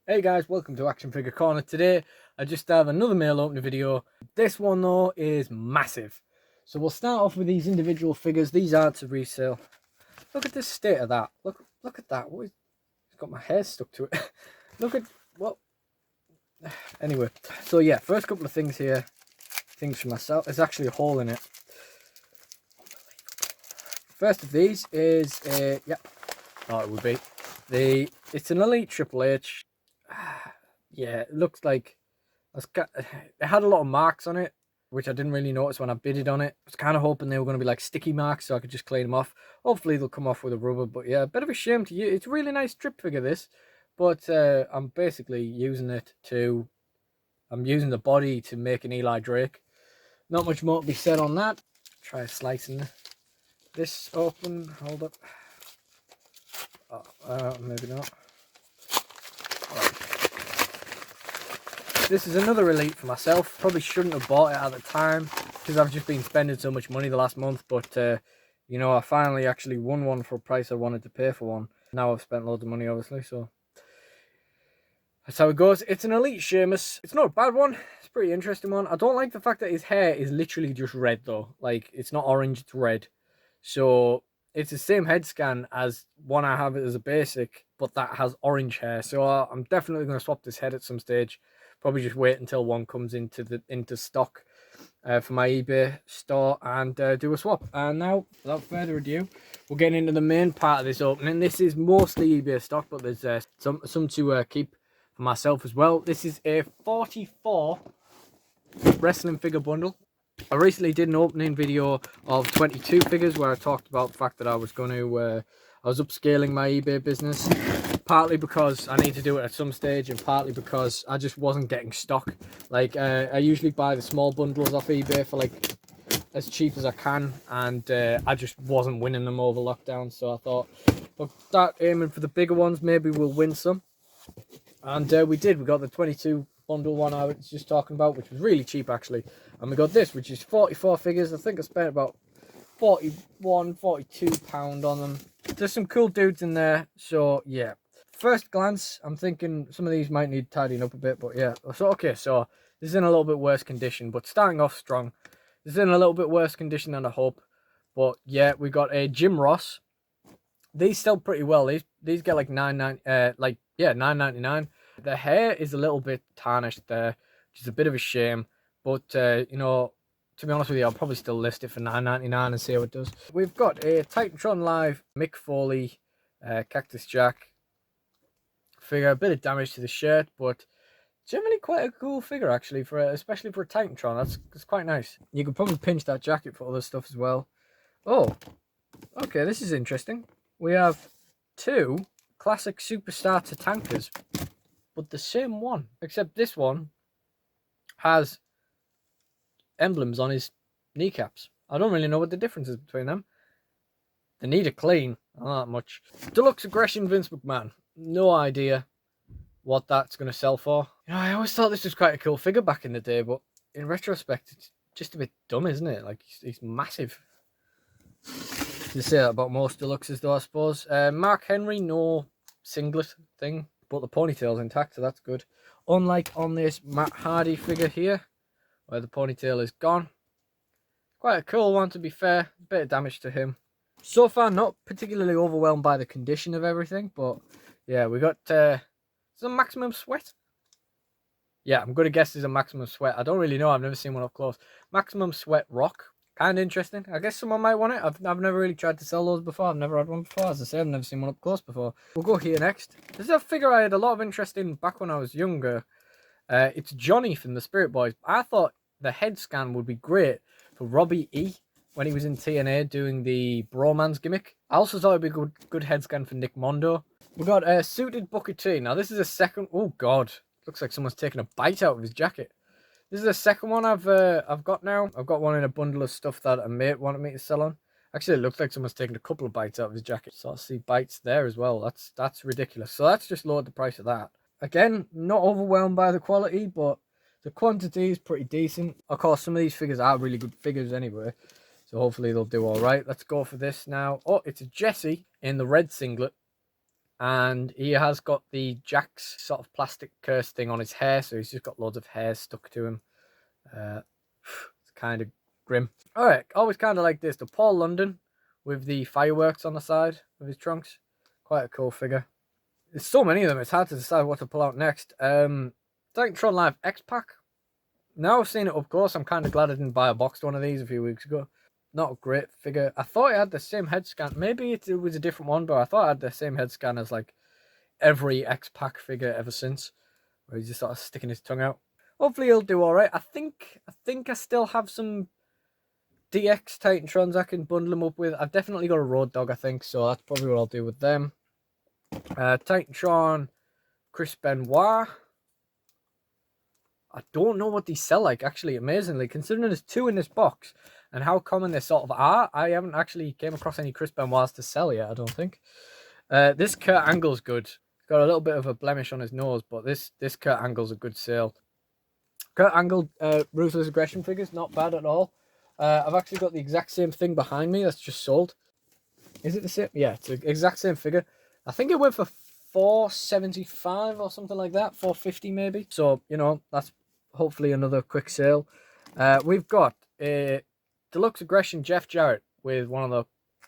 Hey guys, welcome to Action Figure Corner. Today I just have another mail opening video. This one though is massive. So we'll start off with these individual figures. These are to resale. Look at the state of that. Look at that. It's got my hair stuck to it. Look at what. Anyway, so yeah, first couple of things here. Things for myself. There's actually a hole in it. First of these is a it would be it's an Elite Triple H. Yeah, it looks like it had a lot of marks on it, which I didn't really notice when I bidded on it. I was kind of hoping they were going to be like sticky marks so I could just clean them off. Hopefully they'll come off with a rubber, but yeah, a bit of a shame to use. It's a really nice strip figure, this, but I'm basically using it to, I'm using the body to make an Eli Drake. Not much more to be said on that. Try slicing this open. Hold up. Oh, maybe not. This is another Elite for myself. Probably shouldn't have bought it at the time because I've just been spending so much money the last month. But, you know, I finally actually won one for a price I wanted to pay for one. Now I've spent loads of money, obviously, so that's how it goes. It's an Elite Sheamus. It's not a bad one. It's a pretty interesting one. I don't like the fact that his hair is literally just red, though. Like, it's not orange, it's red. So it's the same head scan as one I have as a basic, but that has orange hair. So I'm definitely going to swap this head at some stage. Probably just wait until one comes into stock for my eBay store and do a swap. And now, without further ado, we're getting into the main part of this opening. This is mostly eBay stock, but there's some to keep for myself as well. This is a 44 wrestling figure bundle. I recently did an opening video of 22 figures where I talked about the fact that I was going to, I was upscaling my eBay business, partly because I need to do it at some stage and partly because I just wasn't getting stock. Like, I usually buy the small bundles off eBay for like as cheap as I can, and I just wasn't winning them over lockdown, so I thought, we'll start aiming for the bigger ones, maybe we'll win some. And we did. We got the 22 bundle one I was just talking about, which was really cheap actually, and we got this, which is 44 figures. I think I spent about 41, 42 pound on them. There's some cool dudes in there, so yeah. First glance, I'm thinking some of these might need tidying up a bit, but yeah. So okay, so this is in a little bit worse condition, but starting off strong. This is in a little bit worse condition than I hope, but yeah, we got a Jim Ross. These sell pretty well. These get like $9.99. The hair is a little bit tarnished there, which is a bit of a shame. But you know, to be honest with you, I'll probably still list it for $9.99 and see how it does. We've got a Titantron Live Mick Foley Cactus Jack figure. A bit of damage to the shirt, but generally quite a cool figure actually, for especially for a Titantron. That's quite nice. You could probably pinch that jacket for other stuff as well. Oh, okay, this is interesting. We have two classic Superstar Tankers, but the same one, except this one has emblems on his kneecaps. I don't really know what the difference is between them. They need a clean, not that much. Deluxe Aggression Vince McMahon. No idea what that's going to sell for. You know, I always thought this was quite a cool figure back in the day, but in retrospect, it's just a bit dumb, isn't it? Like, he's massive. You say that about most deluxes though, I suppose. Mark Henry, no singlet thing, but the ponytail's intact, so that's good. Unlike on this Matt Hardy figure here, where the ponytail is gone. Quite a cool one, to be fair. A bit of damage to him. So far, not particularly overwhelmed by the condition of everything, but yeah, we got some Maximum Sweat. Yeah, I'm going to guess there's a Maximum Sweat. I don't really know. I've never seen one up close. Maximum Sweat Rock. Kind of interesting. I guess someone might want it. I've never really tried to sell those before. I've never had one before. As I say, I've never seen one up close before. We'll go here next. This is a figure I had a lot of interest in back when I was younger. It's Johnny from the Spirit Boys. I thought the head scan would be great for Robbie E. when he was in TNA doing the Bromance gimmick. I also thought it'd be a good head scan for Nick Mondo. We got a Suited Booker T. Now this is a second. Oh God, looks like someone's taken a bite out of his jacket. This is the second one I've got now. I've got one in a bundle of stuff that a mate wanted me to sell on. Actually, it looks like someone's taken a couple of bites out of his jacket. So I see bites there as well. That's ridiculous. So that's just lowered the price of that. Again, not overwhelmed by the quality, but the quantity is pretty decent. Of course, some of these figures are really good figures anyway. So hopefully they'll do all right. Let's go for this now. Oh, it's a Jesse in the red singlet. And he has got the Jack's sort of plastic curse thing on his hair, so he's just got loads of hair stuck to him. It's kind of grim. All right, always kind of like this. The Paul London with the fireworks on the side of his trunks. Quite a cool figure. There's so many of them, it's hard to decide what to pull out next. Titantron Live X-Pack. Now I've seen it up close, I'm kind of glad I didn't buy a boxed one of these a few weeks ago. Not a great figure. I thought it had the same head scan. Maybe it was a different one, but I thought it had the same head scan as like every X-Pack figure ever since, where he's just sort of sticking his tongue out. Hopefully he'll do all right. I think I still have some DX Titantrons I can bundle them up with. I've definitely got a Road Dog, I think, so that's probably what I'll do with them. Titantron Chris Benoit. I don't know what these sell like, actually, amazingly, considering there's 2 in this box and how common they sort of are. I haven't actually came across any Chris Benoits to sell yet, I don't think. This Kurt Angle's good. He's got a little bit of a blemish on his nose, but this Kurt Angle's a good sale. Kurt Angle Ruthless Aggression figures, not bad at all. I've actually got the exact same thing behind me that's just sold. Is it the same? Yeah, it's the exact same figure. I think it went for $475 or something like that, $450 maybe. So, you know, that's hopefully another quick sale. We've got a Deluxe Aggression Jeff Jarrett with one of the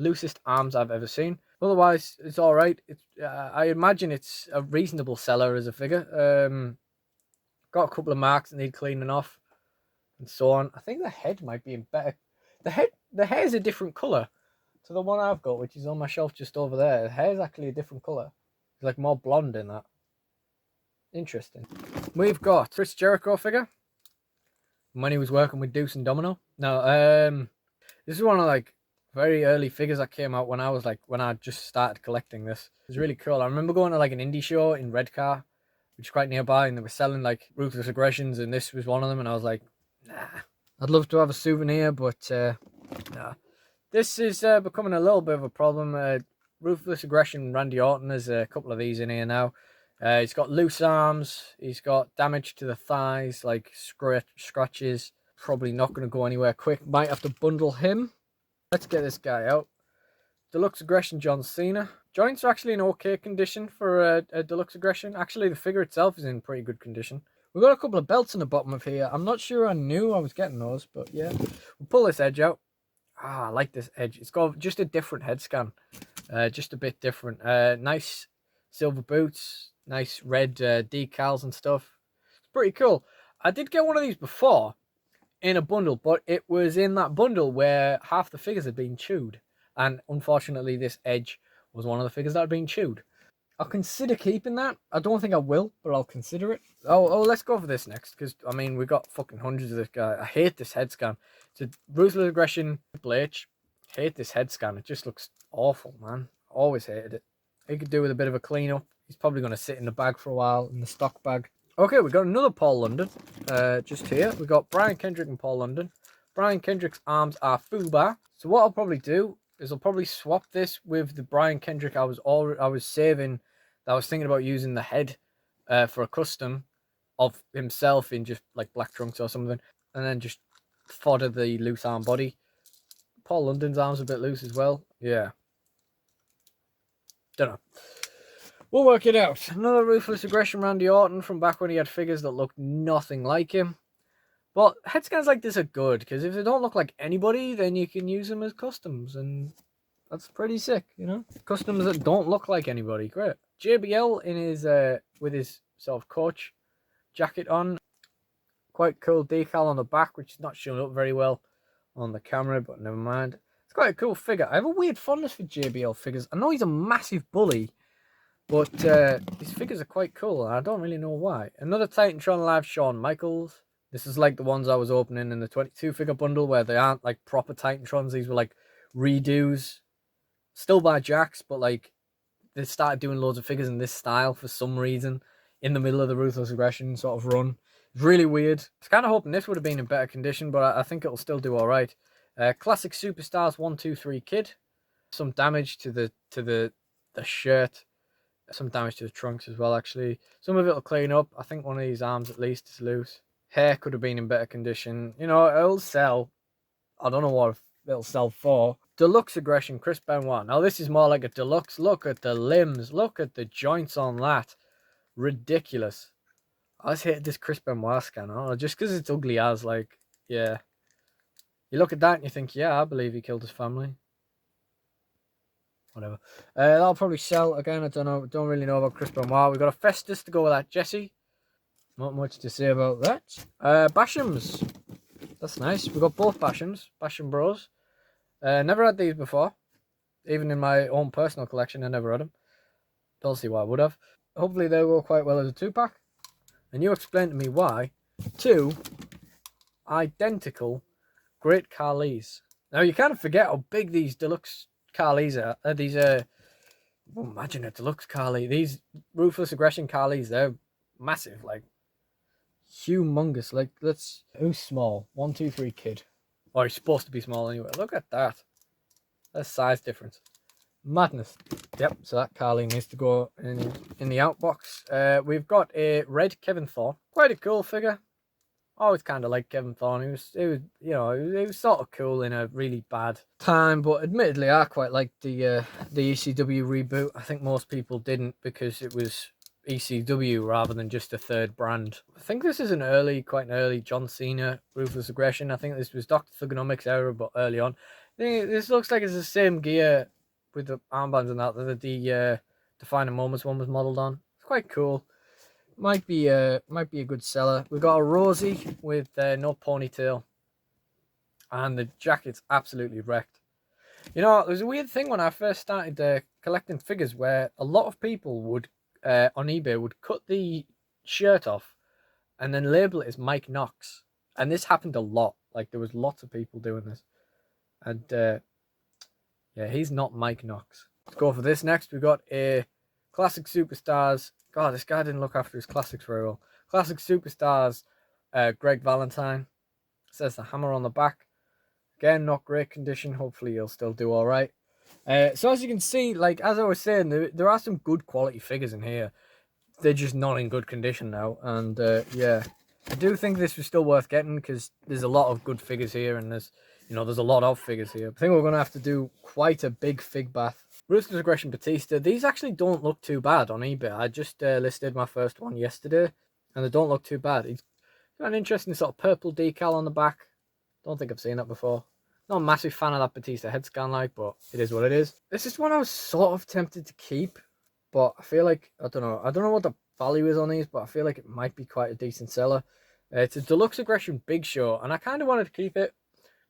loosest arms I've ever seen. Otherwise, it's all right. I imagine it's a reasonable seller as a figure. Got a couple of marks that need cleaning off and so on. I think the head might be in better. The hair is a different colour to the one I've got, which is on my shelf just over there. The hair is actually a different colour. It's like more blonde in that. Interesting. We've got Chris Jericho figure when he was working with Deuce and Domino. Now, this is one of like very early figures that came out when I just started collecting this. It was really cool. I remember going to like an indie show in Redcar, which is quite nearby, and they were selling like Ruthless Aggressions, and this was one of them, and I was like, nah, I'd love to have a souvenir, but nah. This is becoming a little bit of a problem. Ruthless Aggression Randy Orton, there's a couple of these in here now. He's got loose arms, he's got damage to the thighs, like scratches. Probably not going to go anywhere quick. Might have to bundle him. Let's get this guy out. Deluxe Aggression John Cena. Joints are actually in okay condition for a Deluxe Aggression. Actually, the figure itself is in pretty good condition. We've got a couple of belts in the bottom of here. I'm not sure I knew I was getting those, but yeah. We'll pull this edge out. I like this edge. It's got just a different head scan. Just a bit different. Nice silver boots. Nice red decals and stuff. It's pretty cool. I did get one of these before in a bundle, but it was in that bundle where half the figures had been chewed. And unfortunately, this edge was one of the figures that had been chewed. I'll consider keeping that. I don't think I will, but I'll consider it. Oh, let's go for this next, because, I mean, we've got fucking hundreds of this guy. I hate this head scan. It's a Ruthless Aggression Triple H. Hate this head scan. It just looks awful, man. Always hated it. He could do with a bit of a clean-up. He's probably going to sit in the bag for a while, in the stock bag. Okay, we got another Paul London. Just here. We got Brian Kendrick and Paul London. Brian Kendrick's arms are FUBA. So what I'll probably do is I'll probably swap this with the Brian Kendrick I was saving. That I was thinking about using the head for a custom of himself in just like black trunks or something, and then just fodder the loose arm body. Paul London's arms are a bit loose as well. Yeah. Don't know. We'll work it out. Another Ruthless Aggression Randy Orton from back when he had figures that looked nothing like him. Well, head scans like this are good, because if they don't look like anybody, then you can use them as customs, and that's pretty sick, you know? Customs that don't look like anybody, great. JBL in his with his sort of coach jacket on. Quite cool decal on the back, which is not showing up very well on the camera, but never mind. It's quite a cool figure. I have a weird fondness for JBL figures. I know he's a massive bully, but his figures are quite cool, and I don't really know why. Another Titantron Live Shawn Michaels. This is like the ones I was opening in the 22 figure bundle, where they aren't like proper Titantrons. These were like redos. Still by Jax, but like they started doing loads of figures in this style for some reason in the middle of the Ruthless Aggression sort of run. It's really weird. I was kind of hoping this would have been in better condition, but I think it'll still do all right. Classic Superstars 1, 2, 3 kid. Some damage to the shirt. Some damage to the trunks as well, actually. Some of it will clean up. I think one of these arms at least is loose. Hair could have been in better condition. You know, it'll sell. I don't know what it'll sell for. Deluxe Aggression, Chris Benoit. Now this is more like a deluxe. Look at the limbs. Look at the joints on that. Ridiculous. I just hated this Chris Benoit scan. Oh, just because it's ugly as, like, yeah. You look at that and you think, yeah, I believe he killed his family. Whatever. That'll probably sell. Again, I don't know. Don't really know about Chris Benoit. We've got a Festus to go with that. Jesse. Not much to say about that. Bashams. That's nice. We've got both Bashams. Basham Bros. Never had these before. Even in my own personal collection, I never had them. Don't see why I would have. Hopefully they'll go quite well as a 2-pack. And you explain to me why 2 identical Great Carlys. Now you kind of forget how big these deluxe Carlys are. Imagine a deluxe Carly. These Ruthless Aggression Carlys, they're massive, like humongous. Like, who's small? 1, 2, 3 kid. Or he's supposed to be small anyway. Look at that. That's size difference. Madness. Yep, so that Carly needs to go in the outbox. We've got a red Kevin Thorne. Quite a cool figure. Always kind of like Kevin Thorne. He was sort of cool in a really bad time, but admittedly, I quite liked the ECW reboot. I think most people didn't because it was ECW rather than just a third brand. I think this is quite an early John Cena Ruthless Aggression. I think this was Dr. Thugonomics era, but early on. I think this looks like it's the same gear with the armbands and that the Defining Moments one was modelled on. It's quite cool. Might be a good seller. We've got a Rosie with no ponytail, and the jacket's absolutely wrecked. You know, there's a weird thing when I first started collecting figures where a lot of people would on eBay would cut the shirt off and then label it as Mike Knox, and this happened a lot. Like, there was lots of people doing this, and yeah, he's not Mike Knox. Let's go for this next. We've got a Classic Superstars. God, this guy didn't look after his classics very well. Classic Superstars, Greg Valentine. Says the hammer on the back. Again, not great condition. Hopefully he'll still do all right. So as you can see, like, as I was saying, there are some good quality figures in here. They're just not in good condition now. And yeah, I do think this was still worth getting because there's a lot of good figures here, and there's a lot of figures here. I think we're going to have to do quite a big fig bath. Ruthless Aggression Batista. These actually don't look too bad on eBay. I just listed my first one yesterday, and they don't look too bad. He's got an interesting sort of purple decal on the back. Don't think I've seen that before. Not a massive fan of that Batista head scan, like, but it is what it is. This is one I was sort of tempted to keep, but I feel like, I don't know what the value is on these, but I feel like it might be quite a decent seller. It's a Deluxe Aggression Big Show, and I kind of wanted to keep it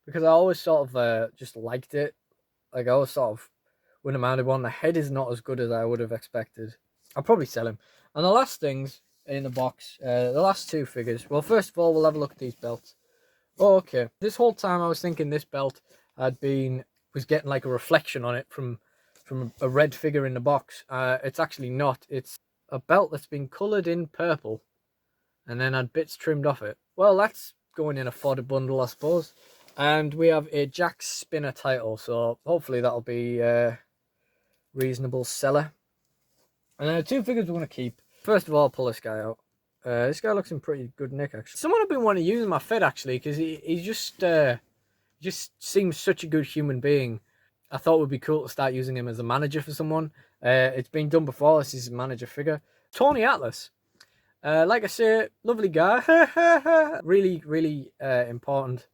because I always sort of just liked it. Like, I always sort of wouldn't have minded one. The head is not as good as I would have expected. I'll probably sell him. And the last things in the box, the last 2 figures. Well, first of all, we'll have a look at these belts. Oh, okay. This whole time I was thinking this belt was getting like a reflection on it from a red figure in the box. It's actually not. It's a belt that's been coloured in purple and then had bits trimmed off it. Well, that's going in a fodder bundle, I suppose. And we have a Jack Spinner title, so hopefully that'll be a reasonable seller. And the 2 figures we're going to keep. First of all, pull this guy out. This guy looks in pretty good nick, actually. Someone I've been wanting to use in my Fed, actually, because he just seems such a good human being. I thought it would be cool to start using him as a manager for someone. It's been done before. This is a manager figure. Tony Atlas. Like I say, lovely guy. Really, really important.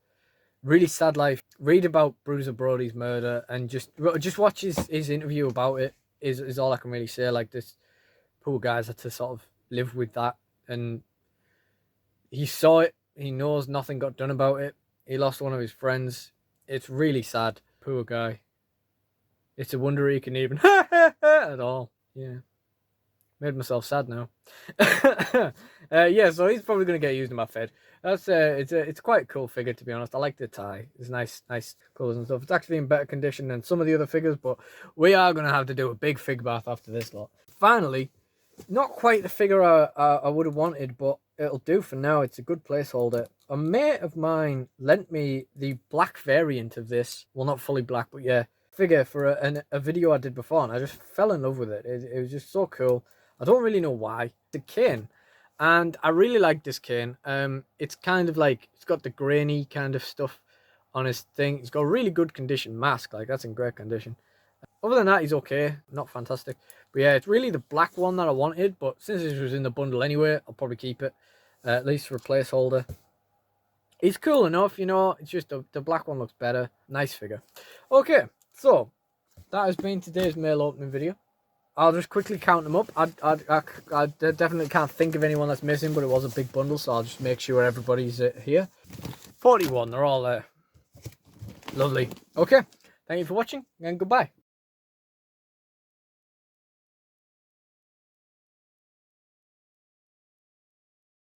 Really sad life. Read about Bruiser Brody's murder and just watch his interview about it is all I can really say. Like, this poor guy's had to sort of live with that, and he saw it. He knows nothing got done about it. He lost one of his friends. It's really sad. Poor guy. It's a wonder he can even at all. Yeah. Made myself sad now. Yeah, so he's probably going to get used in my Fed. It's quite a cool figure, to be honest. I like the tie. It's nice colours and stuff. It's actually in better condition than some of the other figures, but we are going to have to do a big fig bath after this lot. Finally, not quite the figure I would have wanted, but it'll do for now. It's a good placeholder. A mate of mine lent me the black variant of this. Well, not fully black, but yeah, figure for a video I did before, and I just fell in love with it. It was just so cool. I don't really know why. The cane, and I really like this cane. It's kind of like, it's got the grainy kind of stuff on his thing. He's got a really good condition mask, like that's in great condition. Other than that, he's okay, not fantastic. But yeah, it's really the black one that I wanted, but since this was in the bundle anyway, I'll probably keep it, at least for a placeholder. It's cool enough, you know, it's just the black one looks better. Nice figure. Okay, so that has been today's mail opening video. I'll just quickly count them up. I definitely can't think of anyone that's missing, but it was a big bundle, so I'll just make sure everybody's here. 41, they're all there. Lovely. Okay, thank you for watching, and goodbye.